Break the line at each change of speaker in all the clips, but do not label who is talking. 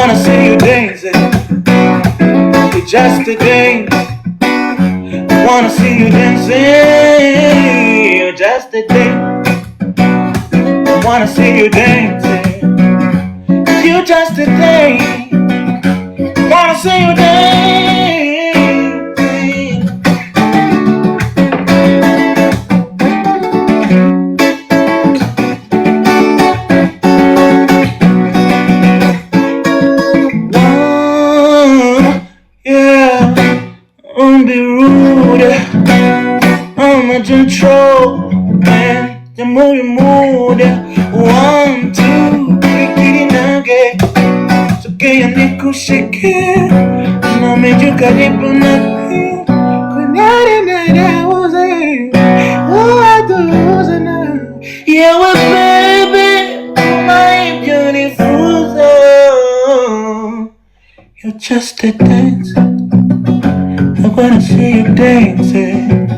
wanna see you dancing. It's just a dance. I wanna see you dancing. Just a dance. I wanna see you dancing. You just a dance. I wanna see you dancing. Don't be rude, I'm a control, man. You move your mood, 1, 2, kick it again. So get your nickel shake it, and I'll make you got it, but nothing. Good night, I was it. Oh, I do, wasn't I? Yeah, well, baby, my beautiful soul. You're just a dancer. I wanna see you dancing.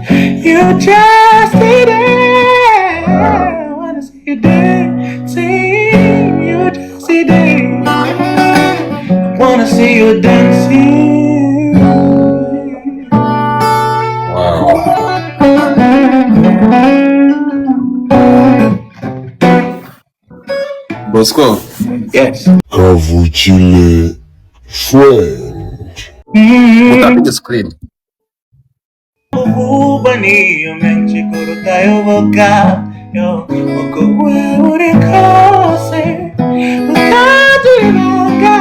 You just sit there. I wanna see you dancing. You just sit there. I wanna see you dancing.
Wow. Bosco.
Yes.
Kavukile friend.
Put up the screen.
Uba niyo menshi kuruta yoboka yo uko wewe kose ukaduranga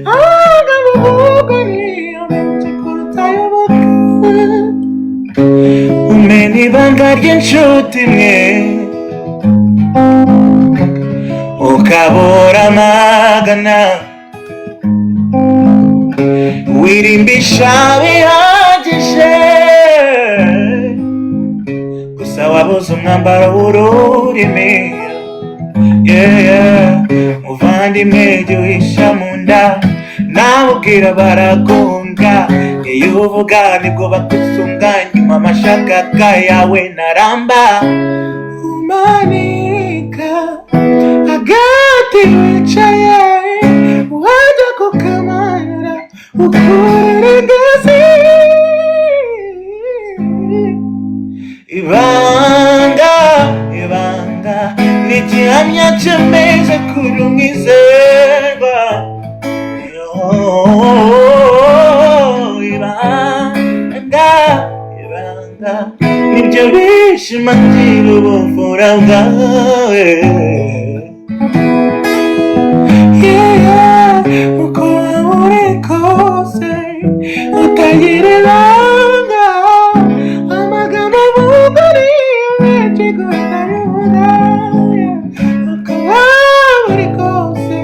aga uba niyo menshi kuruta yoboka umenibanga ry'inshuti mwe ukabura magana wirimbisha bihagije gusa wabuze umwambaro w'ururimi muvandimwe jya uhisha mu nda nawe ubwira baragombwa iyo uvuga nibwo bakusunga nyuma amashagaga yawe naramba umanika hagati wicaye wajya kukamanura ukorera ingasi ibanga ni igihamya cyemeza kuri umwizerwa ibanga nibyo bishimangira ubufura bwawe uko waba uri kose utagira ibanga amagambo avuga ariyo menshi gusa bivuga uko waba uri kose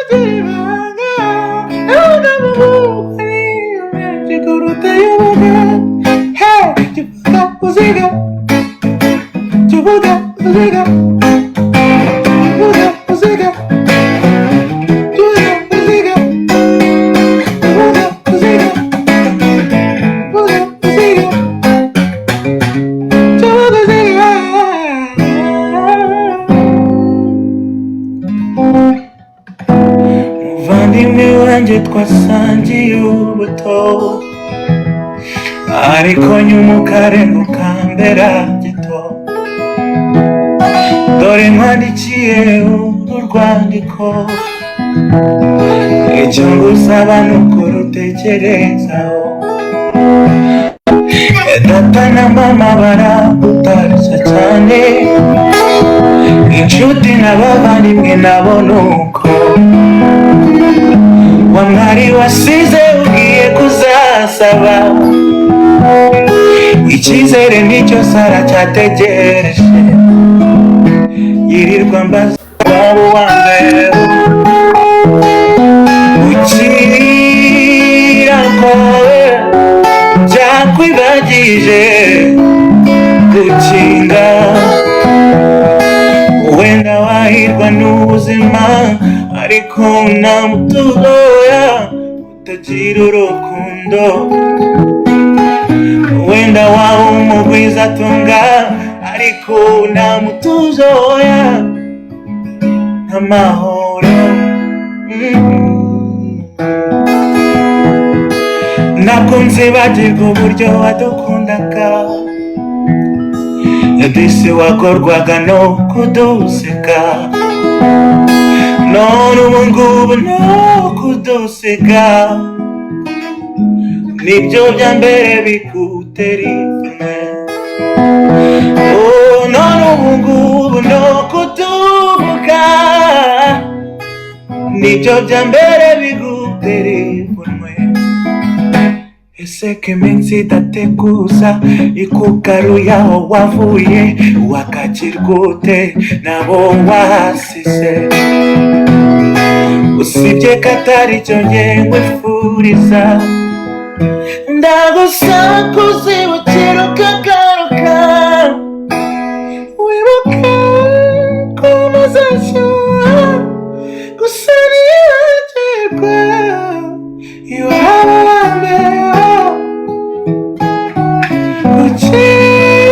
utagira ibanga amagambo avuga ariyo menshi kuruta ayoboga kivuga uziga kivuga uziga muvandimwe wanjye twasangiye ubuto ariko nyuma ukarenguka mbera gito dore nkwandikiye uru rwandiko icyo ngusaba ni ukurutekerezaho data na mama baragutarishya cyane inshuti n'abavandimwe nabo nuko wa mwari wasize ugiye kuzasaba icyizere nicyo sara cyategereje yirirwa mbaza waba uwa mbere ukira kowe byakwibagije gukinga wenda wahirwa n'ubuzima ariko nta mutuzoya utagira urukundo wenda waba umugwizatunga ariko nta mutuzoya nta mahoro nakunze bagirwa uburyo wadukundaga disi wakorwaga no kuduseka none ubu ngubu no kuduseka nibyo bya mbere bigutera ipfunwe none ubu ngubu no kutuvuga nibyo bya mbere bigutera ipfunwe ese ko iminsi idateguza ikugaruye aho wavuye wakakirwa ute nabo wahasize usibye ko atari cyo nge nkwifuriza ndagusaba kuzibukira ukagaruka wibuke ko muzashyira gusa ntiyagirwe iwabo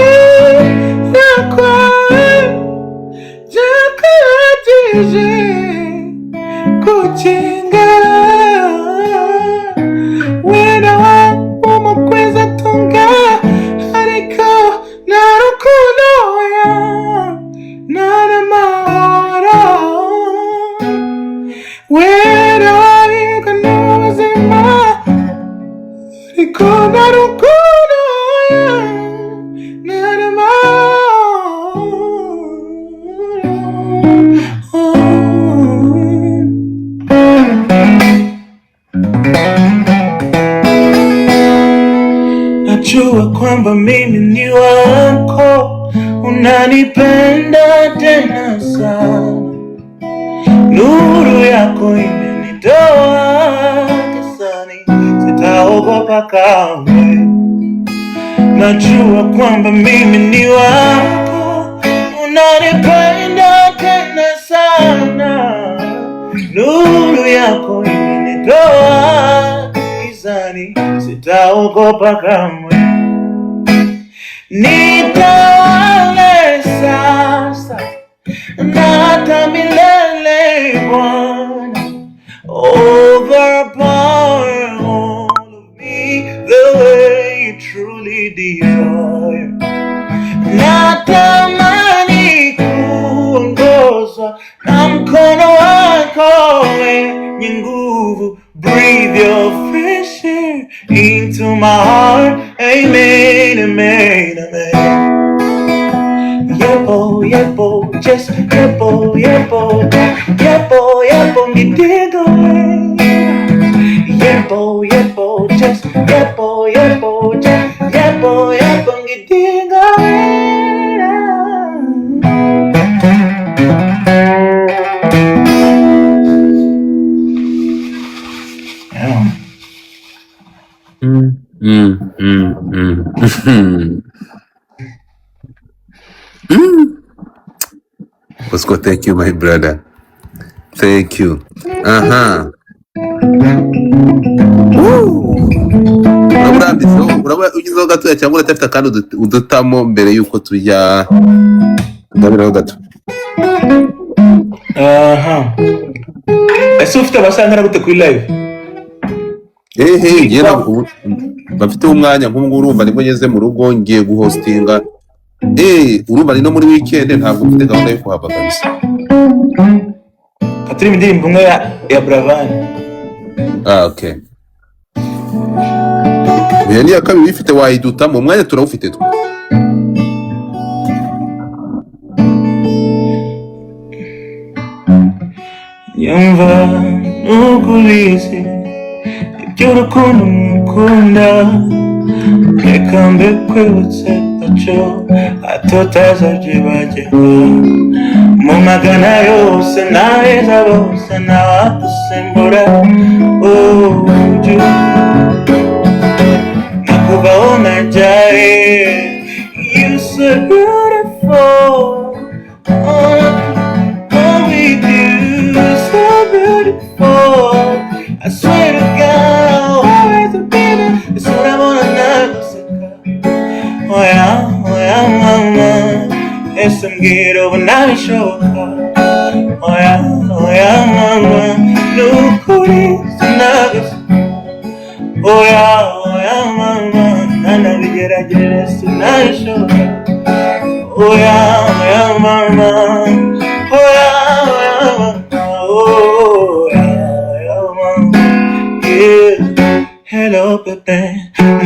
gukira kwawe byakagije gukinga wenda umukwezi atunga ariko nta rukundo nta n'amahoro wenda wahirwa n'ubuzima ariko nta rukundo nta najua kwamba mimi ni wako unanipenda tena sana nuru yako imenitoa gizani sitaogopa kamwe najua kwamba mimi ni wako unanipenda tena sana nuru yako imenitoa gizani sitaogopa kamwe nitawale sasa na hata milele Bwana overpower all of me the way you truly desire natamani kuongozwa na mkono wako wenye nguvu breathe your fresh air into my heart amen amen amen yepo yepo just yepo yepo yepo yepo ngitigo yepo yepo just yepo yepo just yepo yepo ngitigo
Bosco, thank you, my brother. Thank you. Urabona ugizeho gatoya cyangwa uratafite kandi udutamo mbere yuko tujya ndabiraho gato.
Ese ufite abasangana gute kuri live?
Yera bafite umwanya nk'ubwo urumva nibwo ngeze mu rugo ngiye guhostinga urumva ni no muri weekend ntabwo mfite gahunda yo kuhava kabisa
katiri indirimbo imwe ya Bravan
okay uyu ni akabiri ifite wayiduta mu mwanya turawufite twe
yumva nukubizi iby'urukundo mukunda reka mbikwibutse aco atotazabyibagiwe mu magana yose naheza bose ntawagusimbura ujye nakubaho najyaye you so beautiful all we do is so beautiful I swear to God always a baby it's what I wanna know oh yeah mama ese mbwira ubu nabishoboka oh yeah mama nukuri sinagusa oh yeah Oh yeah, oh yeah, mama. Oh yeah, oh yeah, mama. Oh yeah, oh mama. Yeah. Hello, baby.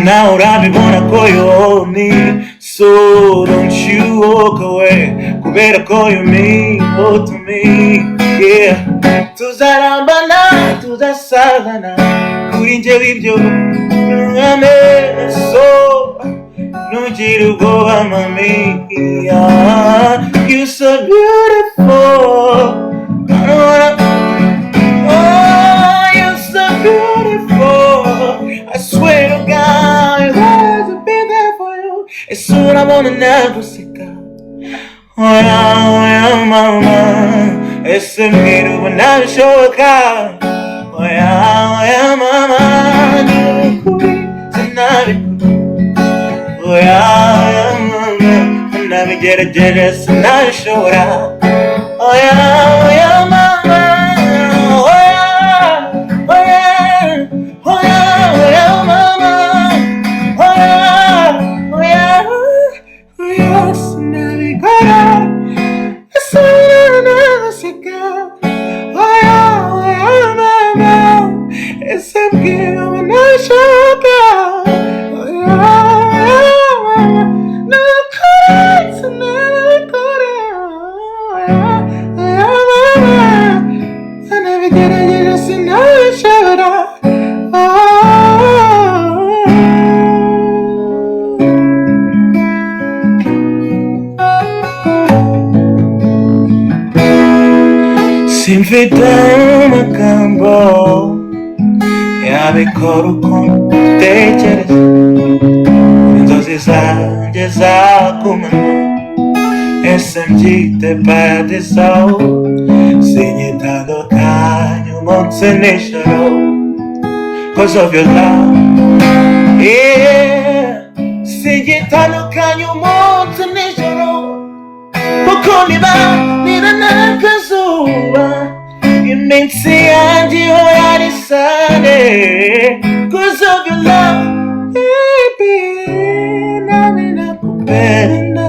Now that we wanna call you honey, so don't you walk away. Go better call you me, oh to me. Yeah. Tuzarambana, tuzasazana. Kuri nje wibyo ngame so. Ntugire ubwoba mami. Yeah. You're so beautiful. I don't wanna. Oh, you're so beautiful. I swear to God, I've always been there for you. It's soon I wanna never see God. Oh yeah, mama. It's a mirror when I show a car. Oh yeah, mama. You're cool tonight. Oh yeah, mama. And I get a jealous and I show up. Oh yeah, mama. Oh yeah, oh yeah, oh yeah, oh yeah, mama. Oh yeah, oh yeah, oh yeah, Sinabikora. It's another cigar. Oh yeah, mama. It's a gift when I show up. Oh yeah, mama. No cards, no cards. I never get it, just another shoulder. Oh. Simfidão magambo, yabikora ukuntekereza. Inzozi zanjye zakumanywa. SMG te paradiso. Sinyitandukanye umunsi n'ijoro. Cause of your love. Yeah. Sinyitandukanye umunsi n'ijoro. Kuko nibanira n'akazuba. Iminsi yanjye ihora ari sane. Cause of your love, baby. Nami nakupenda.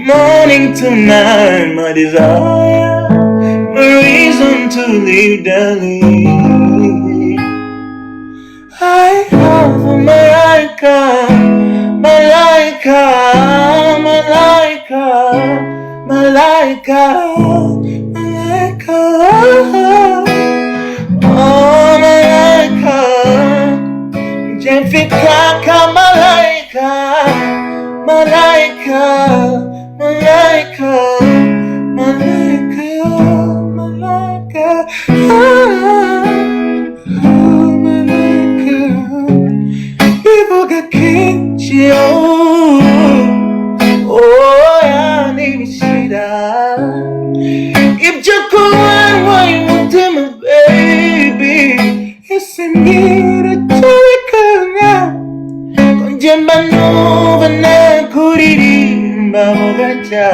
Morning to night, my desire, my reason to live daily. I have a Malaika, Malaika, Malaika, Malaika, Malaika. Oh, Malaika, Jemfika, Malaika, Malaika. Malaika, Malaika, Malaika, Malaika. People got kinchi, oh, yeah, nibishira. Ibyo kunywa y'umutima, baby, isimbwira cyabikanya. Konje mbanuba nakuririmba mugaca.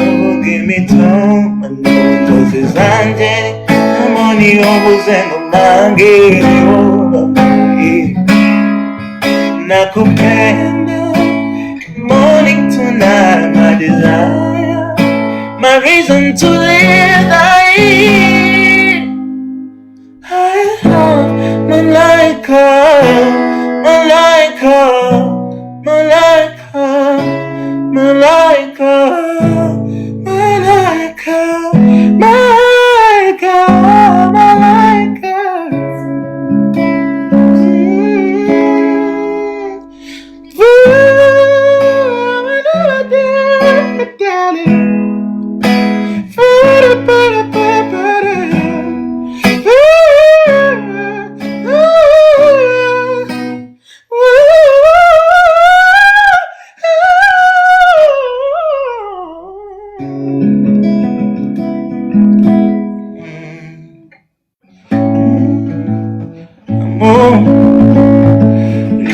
Avuga imitoma n'inzozi zanjye. Amoni yobuze ngo mange yobaye. Nakupenda morning to night, my desire, my reason to live. I have Malaika, Malaika, Malaika, Malaika, Malaika, Malaika, Malaika.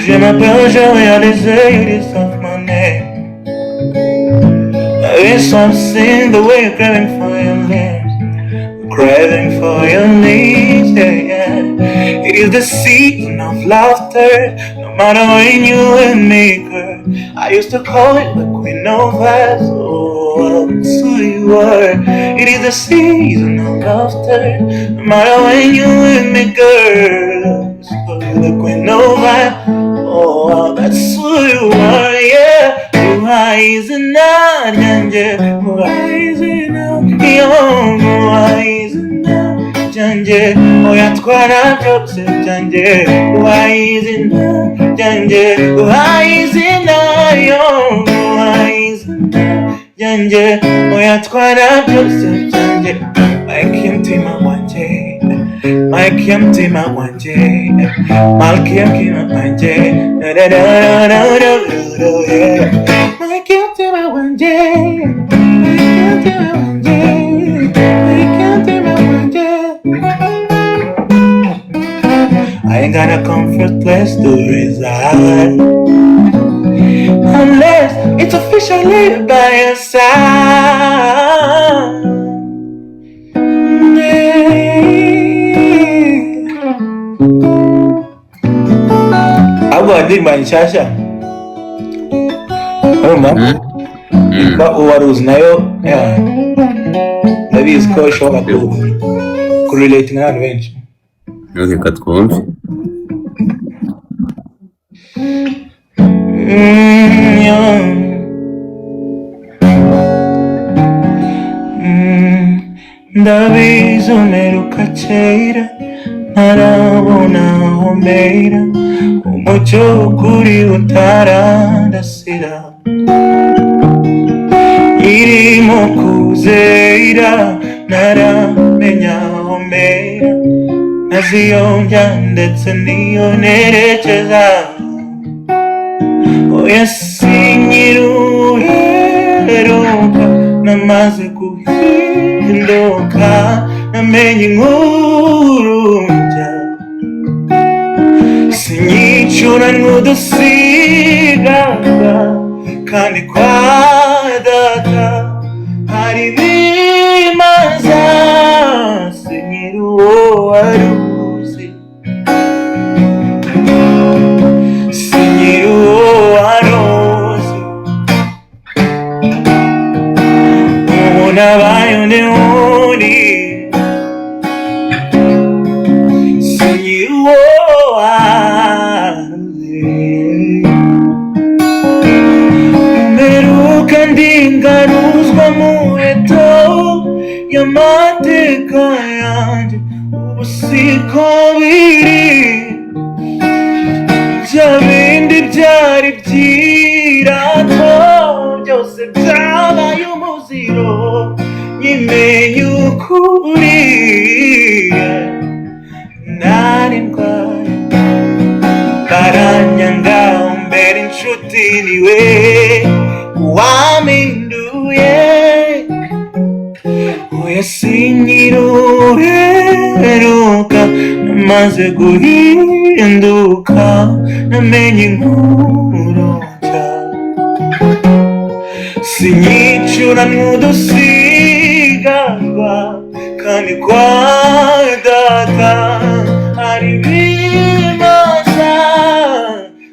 Je m'appelle, j'ai réalisé, you deserve my name. It's something the way you're craving for your lips, craving for your needs, yeah, yeah. It is the season of laughter, no matter when you and me, girl. I used to call it the queen of hearts. Oh, that's who you are. It is the season of laughter. No matter when you with me, girl. Just call you the queen of hearts. Oh, that's who you are, yeah. Wise enough, wise enough, young, wise enough, Janje, oyatwara byose Janje, wise enough, Janje, wise enough, young, wise enough, Janje, oyatwara byose Janje, Malkim tima wanje, Malkim tima wanje, Malkim tima wanje, da da da da da da da, yeah. Malkim tima wanje, Malkim tima wanje, Malkim tima wanje. I ain't got a comfort place to reside unless it's officially by your side. I want to dig my shasha. Oh man, but what was Nayo? Yeah, maybe it's called short correlating an adventure.
Okay, katwumve.
Ndabizi umeruka kera ntarabona aho mbera umucyo w'ukuri utarandasira irimo kuzera ntaramenya aho mbera ntaziyonja ndetse niyo nerekeza oya sinyiruheruka namaze guhinduka namenye inkuru nshya sinyicura n'udusiganga kandi kwa data hari bimaza sinyiri uwo waruzi sinyiri uwo waruzi ubu nabaye undi wundi sinyiri uwo waruzi mperuka ndingaruzwa muheto y'amateka yanjye ubu siko biri bya bindi byari byirato byose byabaye umuziro nyimenye ukuri nari ndwaye baranyanga umbera inshuti niwe wampinduye oya sinyiruheruka namaze guhinduka namenye inkuru nshya sinyicura n'udusigazwa kandi kwa data hari bimaza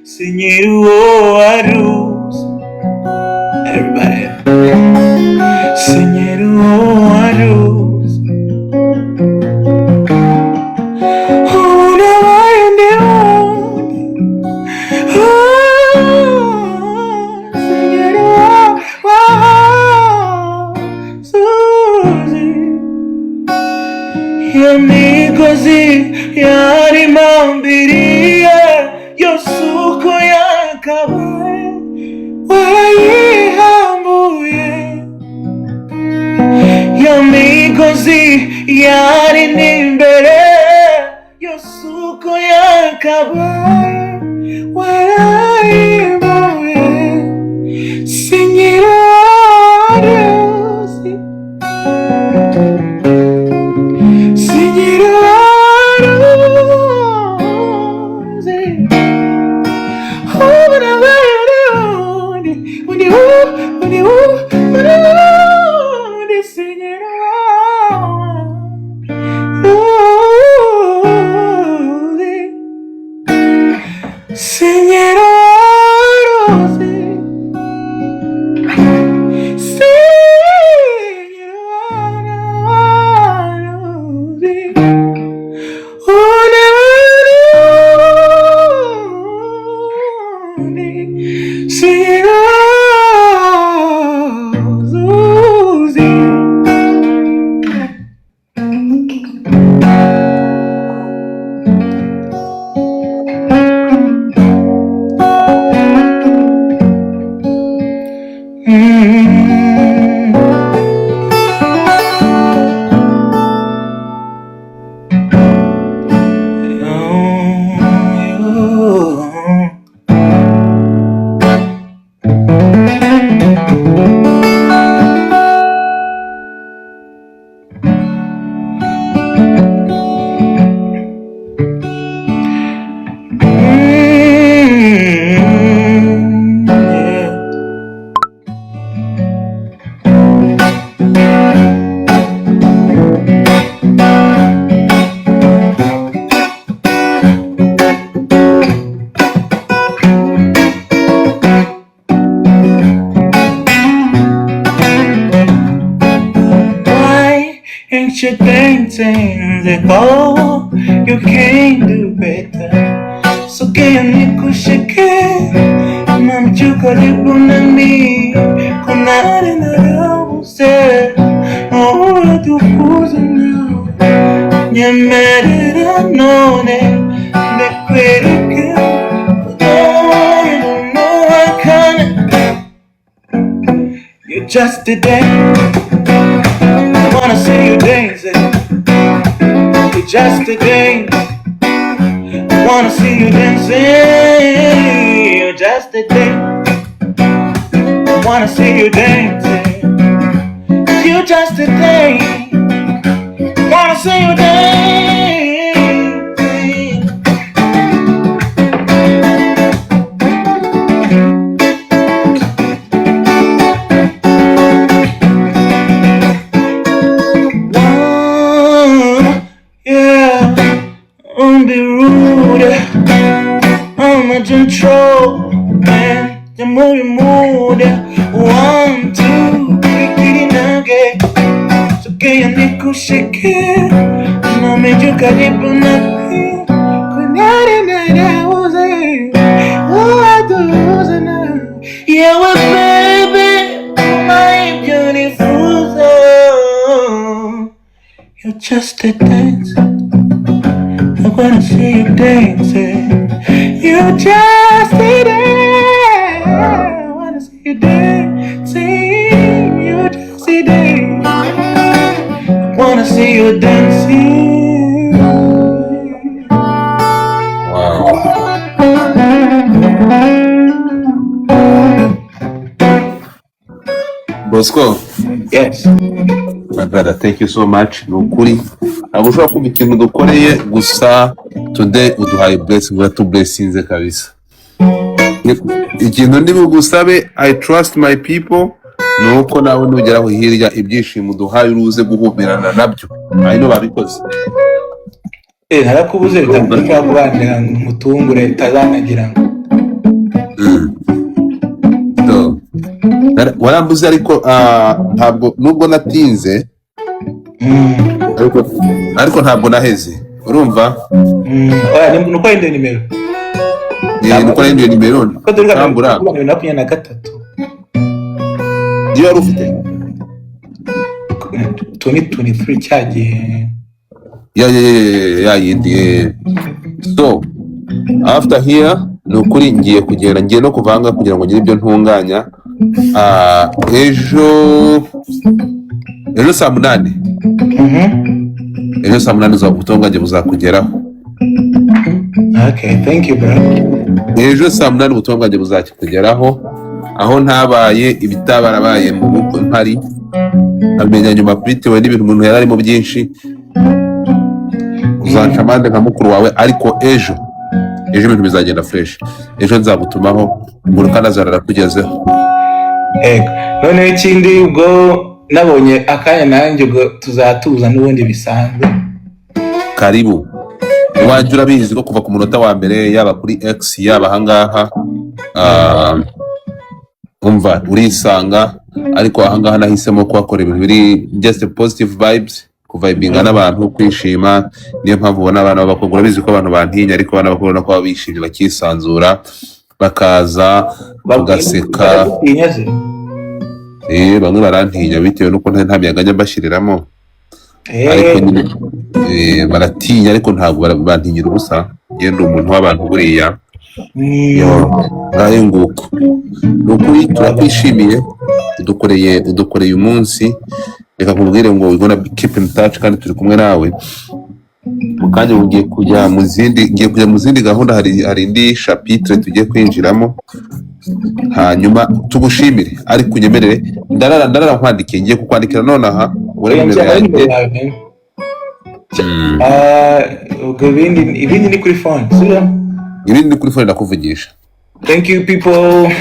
sinyiri uwo waruzi everybody sinyiri uwo waruzi ubu nabaye undi wundi sinyiri uwo waruzi iyo migozi yari mambiriye yose uko yakabaye warayihambuye iyo migozi yari n'imbere yose uko yakabaye warayihambuye sinyiri waruzi sinyiri waruzi ubu nabaye undi wundi sinyiri waruzi sinyiri urenze ko you can do better. Sogea nikushike mamju karibu nami, kuna ninayouse tukuze now. Nyemerera none ndekwereke, I don't know I can't. You're just a day. I wanna see you dancing. You're just a day. I wanna see you dancing. You're just a day. I wanna see you dancing. You're just a day. I wanna see you dancing. Don't be rude, I'm a control, man. You move your mood, 1, 2, 3, angahe. Sogea nikushike, namju karibu nami, kuna ninayouse yeah, well, baby, my beautiful soul. You're just a dancer. I wanna see you dancing. You just a dance. I wanna see you dancing. You just a dance. I wanna see you dancing.
Wow. Bosco,
Yes.
my brother, thank you so much. Nukuri ntabwo ushobora kumva ikintu dukoreye gusa today uduhaye blessing, uratublessinze kabisa. Ikintu ndi bugusabe, I trust my people, nuko nawe nugeraho hirya ibyishimo duhaye uruze guhumirana nabyo. Ahino babikoze.
Narakubuze bitandukanye kubanira ngo mutungure tazanagira ngo.
So, warambuze ariko ntabwo nubwo natinze ariko ntabwo naheze urumva.
Oya nuko yinde nimero.
Nuko yinde nimero. Kambura
23.
Iyo rufite
2023 cyagiye.
Ya yindi. So after here nukuri ngiye kugenda ngiye no kuvanga kugira ngo ngire ibyo ntunganya. Ejo saa 8. Ejo saa 8 za ubutunganye buzakugeraho.
Okay, thank you bro.
Ejo saa 8 ubutunganye buzakugeraho, aho ntabaye ibitabarabaye mu bukwe mpari amenya nyuma bitewe n'ibintu umuntu yararimo byinshi. Uzanca amande nka mukuru wawe, ariko ejo ibintu bizagenda fresh. Ejo nzagutumaho umurukana zarara kugezeho.
None ikindi ubwo nabonye akanya nanjye ubwo tuzatuza n'ubundi bisanzwe.
Karibu. Iwanje urabizi ko kuva ku munota wa mbere yaba kuri X yaba ahangaha umva urisanga, ariko ahangaha nahisemo kuhakora ibintu biri just positive vibes, kuvibinga n'abantu, kwishima. Niyo mpamvu ubona abana b'abakobwa, urabizi ko abantu bantinya, ariko abana bakobwa ko bishimye bakisanzura bakaza bagaseka. Bamwe barantinya bitewe nuko nta myaganya mbashyiriramo, ariko nyine baratinya, ariko ntabwo bantinyira ubusa. Ngenda umuntu w'abantu buriya ngahe nguko. Nukuri turakwishimiye, udukoreye umunsi. Reka nkubwire ngo we're gonna keep in touch, kandi turi kumwe nawe. Mukanya ngiye kujya mu zindi gahunda, hari indi chapitre tugiye kwinjiramo, hanyuma tugushimire. Ariko unyemerere ndarara nkwandikiye, ngiye kukwandikira nonaha ure nimero yanjye.
Ibindi ni kuri phone, sibyo?
Ibindi ni kuri phone ndakuvugisha.
Thank you people.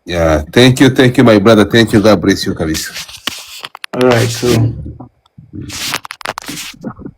Yeah, thank you my brother, thank you, God bless you kabisa.
All right, cool.